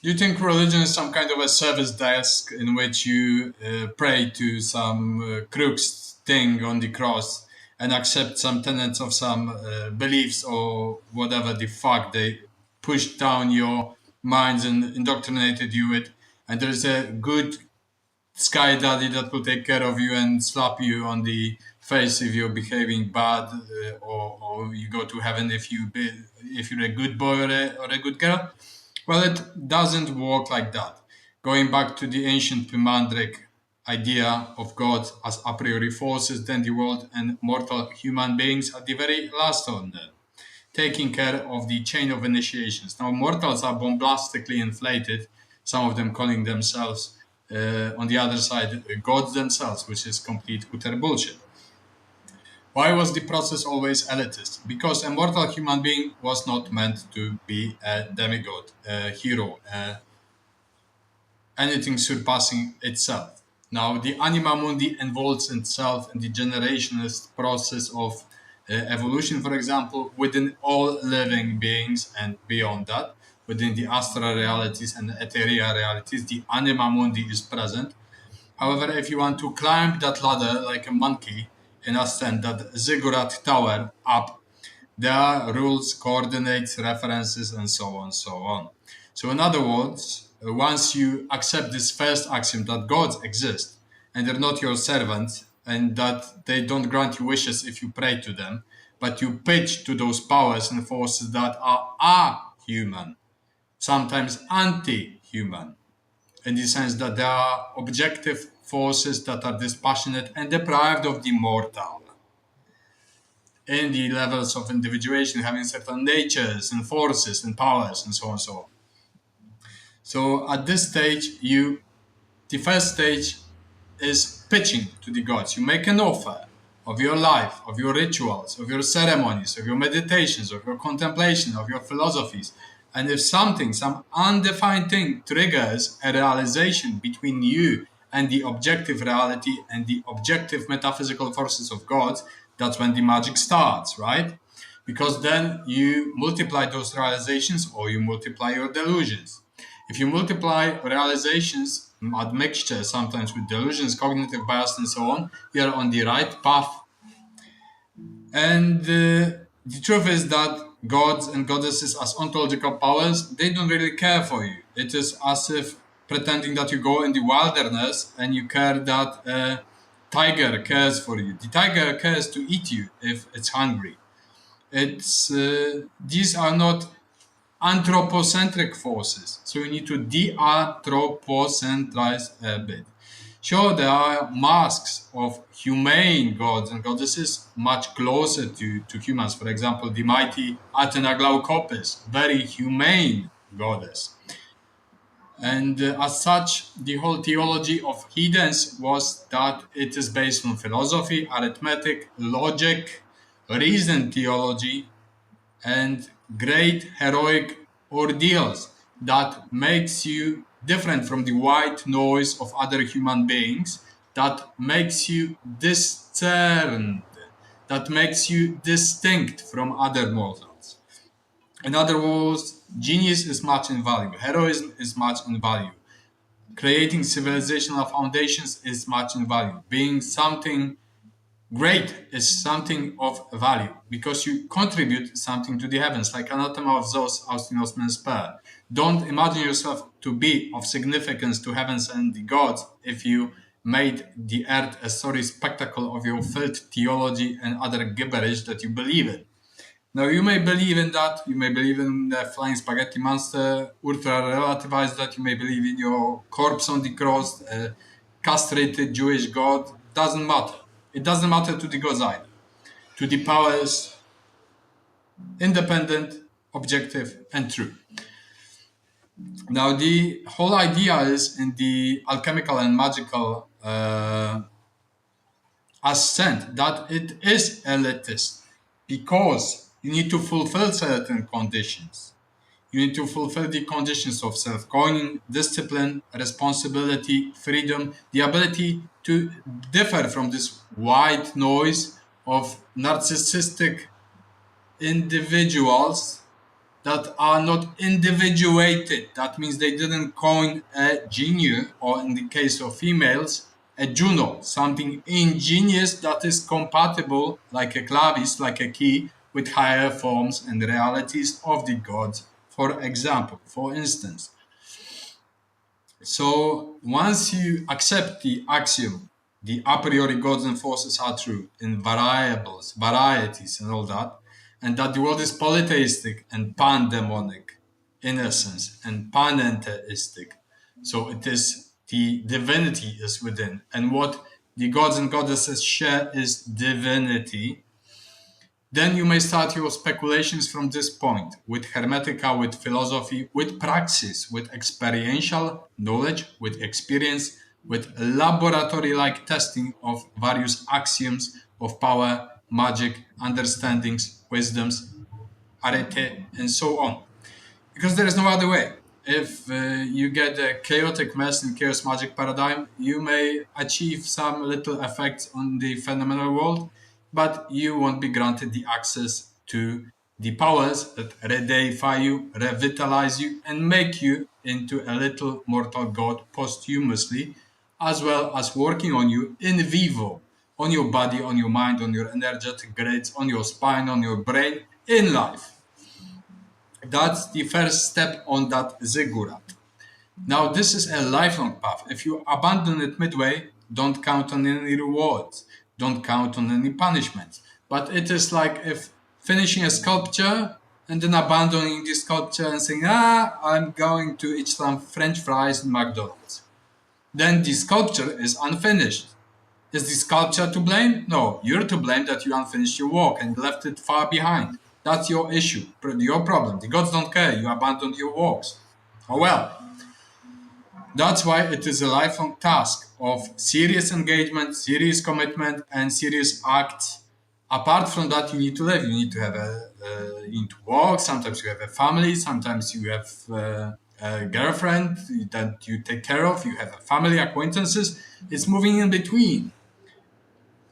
Do you think religion is some kind of a service desk in which you pray to some crooks thing on the cross and accept some tenets of some beliefs or whatever the fuck they pushed down your minds and indoctrinated you with, and there's a good sky daddy that will take care of you and slap you on the face if you're behaving bad, or you go to heaven if you're a good boy or a good girl. Well, it doesn't work like that. Going back to the ancient Pimandric idea of God as a priori forces, then the world and mortal human beings at the very last on there, taking care of the chain of initiations. Now, mortals are bombastically inflated, some of them calling themselves, on the other side, gods themselves, which is complete utter bullshit. Why was the process always elitist? Because a mortal human being was not meant to be a demigod, a hero, anything surpassing itself. Now, the anima mundi involves itself in the generationalist process of evolution, for example, within all living beings and beyond that, within the astral realities and ethereal realities, the anima mundi is present. However, if you want to climb that ladder like a monkey and ascend that ziggurat tower up, there are rules, coordinates, references, and so on, so on. So, in other words, once you accept this first axiom that gods exist and they're not your servants and that they don't grant you wishes if you pray to them, but you pitch to those powers and forces that are human, sometimes anti human, in the sense that there are objective forces that are dispassionate and deprived of the mortal in the levels of individuation, having certain natures and forces and powers and so on and so on. So at this stage, the first stage is pitching to the gods. You make an offer of your life, of your rituals, of your ceremonies, of your meditations, of your contemplation, of your philosophies. And if something, some undefined thing triggers a realization between you and the objective reality and the objective metaphysical forces of God, that's when the magic starts, right? Because then you multiply those realizations or you multiply your delusions. If you multiply realizations, admixture sometimes with delusions, cognitive bias, and so on, you are on the right path. And the truth is that gods and goddesses, as ontological powers, they don't really care for you. It is as if pretending that you go in the wilderness and you care that a tiger cares for you. The tiger cares to eat you if it's hungry. It's these are not anthropocentric forces. So you need to de-anthropocentrize a bit. Sure, there are masks of humane gods and goddesses much closer to humans. For example, the mighty Athena Glaucopis, very humane goddess. And as such, the whole theology of heathens was that it is based on philosophy, arithmetic, logic, reason theology, and great heroic ordeals that makes you different from the white noise of other human beings, that makes you discerned, that makes you distinct from other mortals. In other words, genius is much in value, heroism is much in value, creating civilizational foundations is much in value, being something great is something of value because you contribute something to the heavens, like anathema of Zeus, Austin Osman Spur. Don't imagine yourself to be of significance to heavens and the gods if you made the earth a sorry spectacle of your filled theology and other gibberish that you believe in. Now, you may believe in that, you may believe in the flying spaghetti monster, ultra relativize that, you may believe in your corpse on the cross, castrated Jewish God, doesn't matter. It doesn't matter to the gods either. To the powers, independent, objective, and true. Now, the whole idea is in the alchemical and magical ascent that it is elitist because you need to fulfill certain conditions. You need to fulfill the conditions of self-coining, discipline, responsibility, freedom, the ability to differ from this white noise of narcissistic individuals that are not individuated. That means they didn't coin a genius, or in the case of females, a Juno, something ingenious that is compatible, like a clavis, like a key, with higher forms and realities of the gods. For example, for instance, so once you accept the axiom, the a priori gods and forces are true in variables, varieties, and all that, and that the world is polytheistic and pandemonic in essence and panentheistic. So it is the divinity is within, and what the gods and goddesses share is divinity. Then you may start your speculations from this point with Hermetica, with philosophy, with praxis, with experiential knowledge, with experience, with laboratory like testing of various axioms of power, magic, understandings, wisdoms, arete, and so on, because there is no other way. If you get a chaotic mess in chaos magic paradigm, you may achieve some little effects on the phenomenal world, but you won't be granted the access to the powers that redeify you, revitalize you, and make you into a little mortal god posthumously, as well as working on you in vivo, on your body, on your mind, on your energetic grids, on your spine, on your brain, in life. That's the first step on that ziggurat. Now, this is a lifelong path. If you abandon it midway, don't count on any rewards, don't count on any punishments. But it is like if finishing a sculpture and then abandoning the sculpture and saying, I'm going to eat some French fries in McDonald's. Then the sculpture is unfinished. Is the sculpture to blame? No, you're to blame that you unfinished your work and left it far behind. That's your issue, your problem. The gods don't care. You abandoned your works. Oh well. That's why it is a lifelong task of serious engagement, serious commitment, and serious acts. Apart from that, you need to live. You need to have you need to work. Sometimes you have a family. Sometimes you have a girlfriend that you take care of. You have a family, acquaintances. It's moving in between.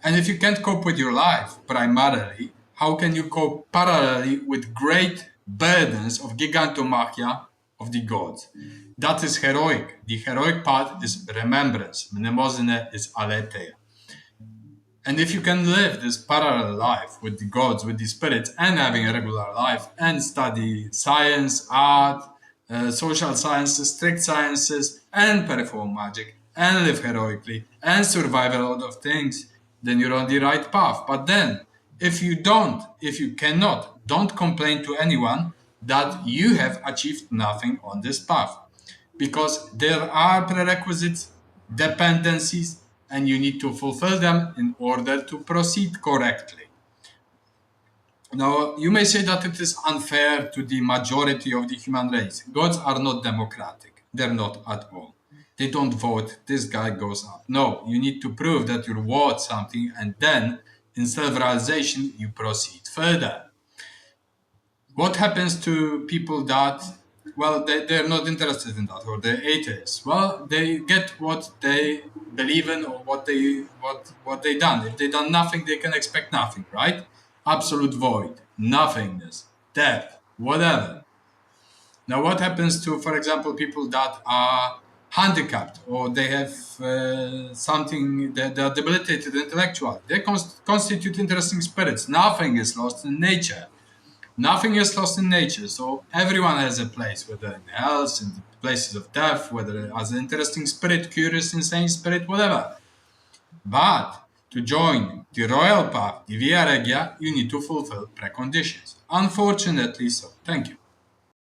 And if you can't cope with your life primarily, how can you cope parallelly with great burdens of gigantomachia of the gods? That is heroic. The heroic part is remembrance. Mnemosine is aletheia. And if you can live this parallel life with the gods, with the spirits, and having a regular life, and study science, art, social sciences, strict sciences, and perform magic, and live heroically, and survive a lot of things, then you're on the right path. But then, if you don't, if you cannot, don't complain to anyone that you have achieved nothing on this path. Because there are prerequisites, dependencies, and you need to fulfill them in order to proceed correctly. Now, you may say that it is unfair to the majority of the human race. Gods are not democratic. They're not at all. They don't vote, this guy goes up. No, you need to prove that you're worth something, and then in self-realization, you proceed further. What happens to people that, well, they're not interested in that, or they're atheists? Well, they get what they believe in, or what they done. If they done nothing, they can expect nothing, right? Absolute void, nothingness, death, whatever. Now, what happens to, for example, people that are handicapped, or they have something that they're debilitated intellectually? They constitute interesting spirits. Nothing is lost in nature. Nothing is lost in nature, so everyone has a place, whether in health, in the places of death, whether as an interesting spirit, curious, insane spirit, whatever. But to join the royal path, the Via Regia, you need to fulfill preconditions. Unfortunately so. Thank you.